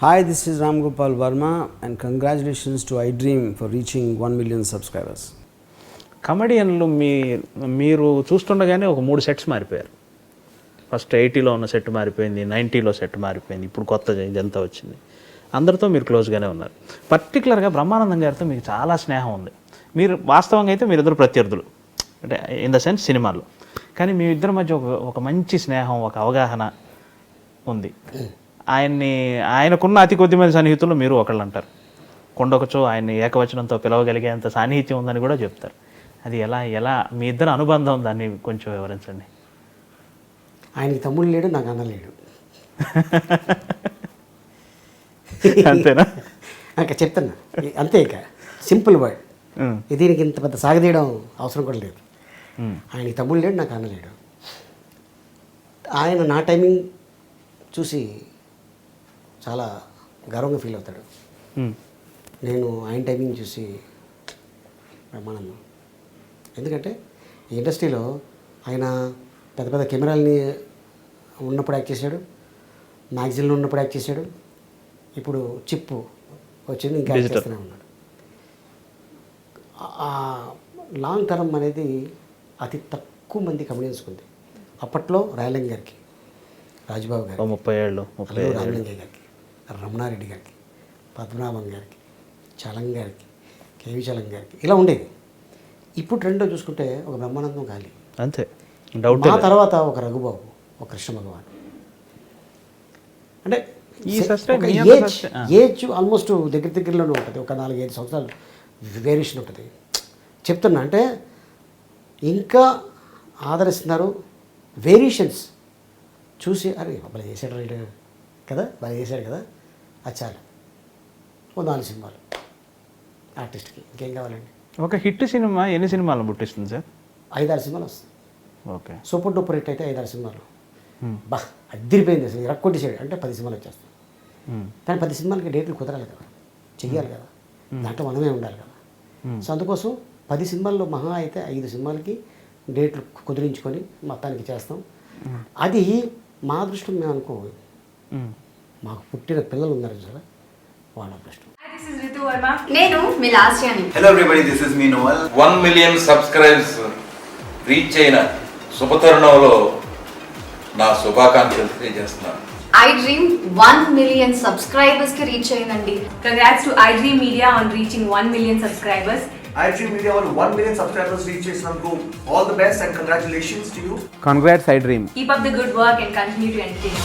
Hi, this is Ram Gopal Verma and congratulations to iDream for reaching 1 million subscribers. కమెడియన్లు మీరు చూస్తుండగానే ఒక 3 sets మారిపోయారు. First 80లో ఉన్న set మారిపోయింది, 90లో సెట్ మారిపోయింది, ఇప్పుడు కొత్త ఇదంతా వచ్చింది. అందరితో మీరు క్లోజ్గానే ఉన్నారు. పర్టికులర్గా బ్రహ్మానందం గారితో మీకు చాలా స్నేహం ఉంది. మీరు వాస్తవంగా అయితే మీరిద్దరు ప్రత్యర్థులు, అంటే ఇన్ ద సెన్స్ సినిమాల్లో, కానీ మీ ఇద్దరి మధ్య ఒక మంచి స్నేహం, ఒక అవగాహన ఉంది. ఆయనకున్న అతి కొద్ది మంది సన్నిహితులు మీరు ఒకళ్ళు అంటారు. కొండొకచో ఆయన్ని ఏకవచనంతో పిలవగలిగేంత సాన్నిహిత్యం ఉందని కూడా చెప్తారు. అది ఎలా మీ ఇద్దరు అనుబంధం, దాన్ని కొంచెం వివరించండి. ఆయనకి తమ్ముడు లేడు, నాకు అన్న లేడు. అంతేనా? ఇంకా చెప్తున్నా, అంతే. ఇక సింపుల్ వర్డ్. దీనికి ఇంత పెద్ద సాగదీయడం అవసరం కూడా లేదు. ఆయనకి తమ్ముడు లేడు, నాకు అన్న లేడు. ఆయన నా టైమింగ్ చూసి చాలా గర్వంగా ఫీల్ అవుతాడు. నేను ఆయన టైమింగ్ చూసి బ్రహ్మానందం. ఎందుకంటే ఈ ఇండస్ట్రీలో ఆయన పెద్ద పెద్ద కెమెరాలని ఉన్నప్పుడు యాక్ట్ చేశాడు, మ్యాగజైన్లో ఉన్నప్పుడు యాక్ట్ చేశాడు, ఇప్పుడు చిప్పు వచ్చింది ఇంకా యాక్ట్ చేస్తూనే ఉన్నాడు. లాంగ్ టర్మ్ అనేది అతి తక్కువ మంది కమెడియన్స్కి ఉంది. అప్పట్లో రాయలింగ గారికి, రాజబాబు గారికి, 30 ఏళ్ళు రామలింగయ్య గారికి, రమణారెడ్డి గారికి, పద్మనాభం గారికి, చలం గారికి, కేవి చలం గారికి ఇలా ఉండేది. ఇప్పుడు ట్రెండ్లో చూసుకుంటే ఒక బ్రహ్మానందం ఖాళీ, అంతే. డౌట్. ఆ తర్వాత ఒక రఘుబాబు, ఒక కృష్ణ భగవాన్. అంటే ఏజ్ ఆల్మోస్ట్ దగ్గరలోనే ఉంటుంది. ఒక 4-5 సంవత్సరాలు వేరియేషన్ ఉంటుంది. చెప్తున్నా అంటే ఇంకా ఆదరిస్తున్నారు. వేరియేషన్స్ చూసి అరే బాగా చేశాడు రైట్ కదా, బాగా చేశాడు కదా, అది చాలు. ఓ 4 సినిమాలు ఆర్టిస్ట్కి ఇంకేం కావాలండి. ఒక హిట్ సినిమా ఎన్ని సినిమాలను పుట్టిస్తుంది సార్? 5-6 సినిమాలు వస్తుంది. ఓకే. సూపర్ డూపర్ హిట్ అయితే 5-6 సినిమాలు. బా అద్దరిపోయింది అసలు, ఇరక్కొట్టేసాడు అంటే 10 సినిమాలు వచ్చేస్తాయి. కానీ 10 సినిమాలకి డేట్లు కుదరాలి కదా, చెయ్యాలి కదా, దాంట్లో మనమే ఉండాలి కదా. సో అందుకోసం 10 సినిమాల్లో మహా అయితే 5 సినిమాలకి డేట్లు కుదిరించుకొని మొత్తానికి చేస్తాం. అది మా అదృష్టం మేము అనుకో. మాకు పుట్టిన పిల్లలు ఉన్నారు సార్, వాళ్ళ అదృష్టం. నేను మీ లాస్యాని. Hello everybody, this is me నోవల్. 1 మిలియన్ సబ్స్క్రైబర్స్ రీచ్ అయిన శుభతరుణంలో నా శుభాకాంక్షలు తెలియజేస్తున్నాను. iDream 1 million subscribers కి రీచ్ అయిందండి. Congrats to iDream Media on reaching 1 million subscribers. iDream Media on 1 million subscribers reach చేసినందుకు all the best and congratulations to you. Congrats iDream. Keep up the good work and continue to entertain.